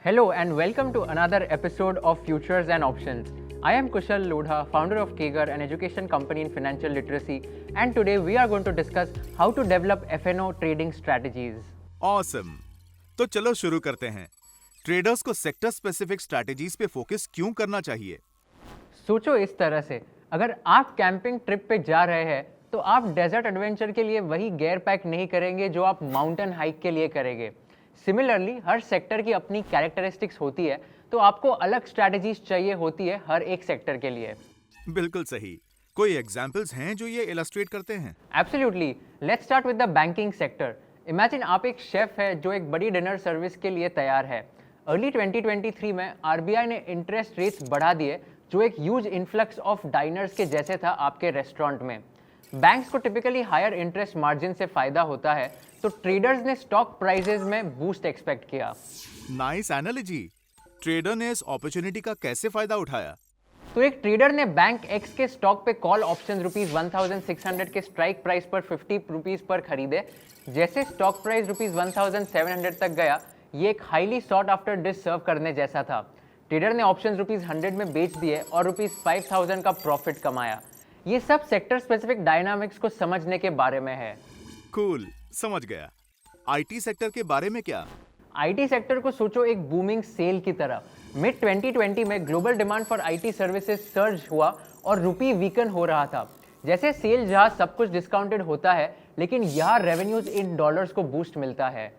Hello and welcome to another episode of Futures and Options. I am Kushal Lodha, founder of Kager, an education company in financial literacy, and today we are going to discuss how to develop FNO trading strategies. Awesome. तो चलो शुरू करते हैं. Traders को sector specific strategies पे focus क्यों करना चाहिए? सोचो इस तरह से, अगर आप कैंपिंग ट्रिप पे जा रहे हैं तो आप डेजर्ट एडवेंचर के लिए वही गेयर पैक नहीं करेंगे जो आप माउंटेन हाइक के लिए करेंगे. सिमिलरली हर सेक्टर की अपनी कैरेक्टरिस्टिक्स होती है, तो आपको अलग स्ट्रैटेजीज चाहिए होती है हर एक सेक्टर के लिए. बिल्कुल सही. कोई एग्जांपल्स हैं जो ये इलस्ट्रेट करते हैं? Absolutely. Let's start with the banking sector. Imagine आप एक शेफ है जो एक बड़ी डिनर सर्विस के लिए तैयार है. अर्ली 2023 में आरबीआई ने इंटरेस्ट रेट्स बढ़ा दिए, जो एक ह्यूज इन्फ्लक्स ऑफ डाइनर्स के जैसे था आपके रेस्टोरेंट में. बैंक्स को टिपिकली हायर इंटरेस्ट मार्जिन से फायदा होता है, तो ट्रेडर्स ने स्टॉक प्राइसेस में बूस्ट एक्सपेक्ट किया. Nice analogy. ट्रेडर ने इस अपॉर्चुनिटी का कैसे फायदा उठाया? तो एक ट्रेडर ने बैंक एक्स के स्टॉक पे कॉल ऑप्शन ₹1600 के स्ट्राइक प्राइस पर ₹50 पर खरीदे. जैसे स्टॉक प्राइस ₹1700 तक गया, ये एक हाईली सॉट आफ्टर डिश सर्व करने जैसा था. ट्रेडर ने ऑप्शन ₹100 में बेच दिए और ₹5000 का प्रॉफिट कमाया. ये सब सेक्टर स्पेसिफिक डायनामिक्स को समझने के बारे में है. कूल, समझ गया. आईटी सेक्टर के बारे में क्या? आईटी सेक्टर को सोचो एक बूमिंग सेल की तरह. मिड 2020 में global demand for IT services surge हुआ और रुपी वीकन हो रहा था. जैसे सेल जहां सब कुछ डिस्काउंटेड होता है, लेकिन यहाँ रेवेन्यूज इन डॉलर्स को बूस्ट मिलता है.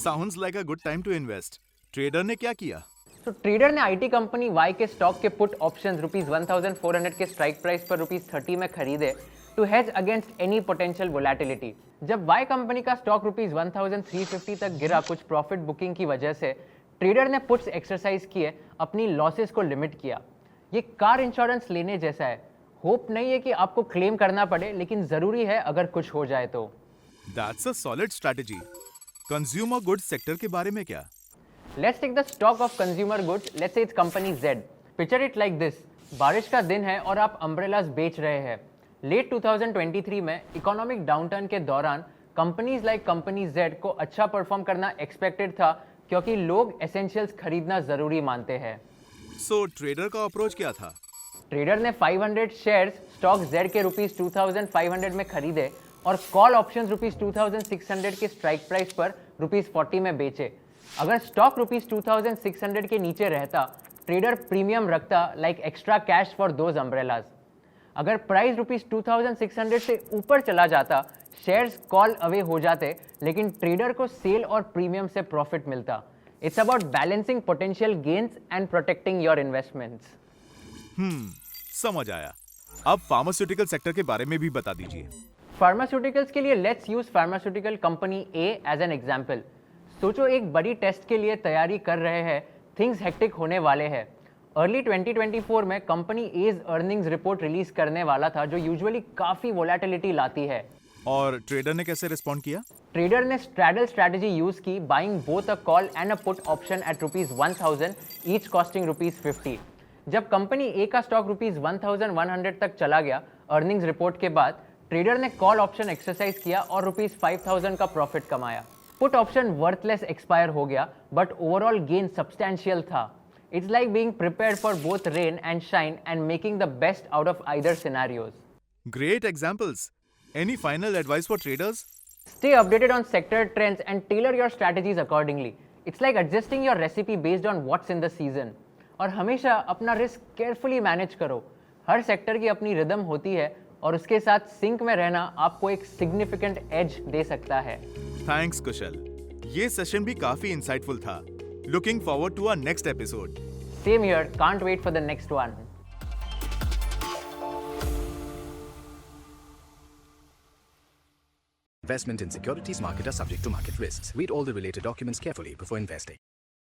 Sounds like a good time to invest. Trader ने क्या किया? तो ट्रेडर ने आईटी कंपनी वाई के स्टॉक के पुट ऑप्शंस ₹1400 के स्ट्राइक प्राइस पर ₹30 में खरीदे to hedge against any potential volatility. जब वाई कंपनी का स्टॉक ₹1350 तक गिरा कुछ प्रॉफिट बुकिंग की वजह से, ट्रेडर ने पुट्स एक्सरसाइज किए, अपनी लॉसेस को लिमिट किया. ये कार इंश्योरेंस लेने जैसा है. होप नहीं है कि आपको क्लेम करना पड़े, लेकिन जरूरी है अगर कुछ हो जाए तो. That's a solid strategy. Consumer goods sector के बारे में क्या? Let's take the stock of consumer goods. Let's say it's company Z. Picture it like this. बारिश का दिन है और आप अम्ब्रेलास बेच रहे हैं. लेट 2023 में इकोनॉमिक डाउनटर्न के दौरान कंपनीज लाइक कंपनी Z को अच्छा परफॉर्म करना एक्सपेक्टेड था, क्योंकि लोग एसेंशियल्स खरीदना जरूरी मानते हैं. सो ट्रेडर का अप्रोच क्या था? ट्रेडर ने 500 शेयर्स स्टॉक Z के ₹2500 में खरीदे और कॉल ऑप्शंस ₹2600 के स्ट्राइक प्राइस पर ₹40 में बेचे. अगर स्टॉक ₹2600 के नीचे रहता, ट्रेडर प्रीमियम रखता, like extra cash for those umbrellas. अगर प्राइस ₹2600 से ऊपर चला जाता, शेयर्स कॉल अवे हो जाते, लेकिन ट्रेडर को सेल और प्रीमियम से प्रॉफिट मिलता. It's about balancing potential gains and protecting your investments. समझ आया. अब फार्मास्यूटिकल सेक्टर के बारे में भी बता दीजिए. फार्मास्यूटिकल्स के लिए let's use pharmaceutical company A as an example. सोचो एक बड़ी टेस्ट के लिए तैयारी कर रहे हैं, थिंग्स हेक्टिक होने वाले हैं. अर्ली 2024 में company A's earnings report release करने वाला था, जो यूजुअली काफी वोलेटिलिटी लाती है. और ट्रेडर ने कैसे रिस्पॉन्ड किया? ट्रेडर ने स्ट्रैडल स्ट्रैटेजी यूज की, buying both a call and a put option at ₹1000, each costing ₹50. जब कंपनी ए का स्टॉक ₹1100 तक चला गया अर्निंग्स रिपोर्ट के बाद, ट्रेडर ने कॉल ऑप्शन एक्सरसाइज किया और ₹5000 का प्रॉफिट कमाया. पुट ऑप्शन वर्थलेस एक्सपायर हो गया, बट ओवरऑल गेन सब्सटैंशियल था. It's like being prepared for both rain and shine and making the best out of either scenarios. Great examples. Any final advice for traders? Stay updated on sector trends and tailor your strategies accordingly. It's like adjusting your recipe based on what's in the season. और हमेशा अपना risk carefully manage करो. हर sector की अपनी rhythm होती है और उसके साथ सिंक में रहना आपको एक सिग्निफिकेंट एज दे सकता है. थैंक्स कुशल. ये सेशन भी काफी इंसाइटफुल था. Looking forward to our next episode. Same here. Can't wait for the next one. Investment in securities market are subject to market risks. Read all the related documents carefully before investing.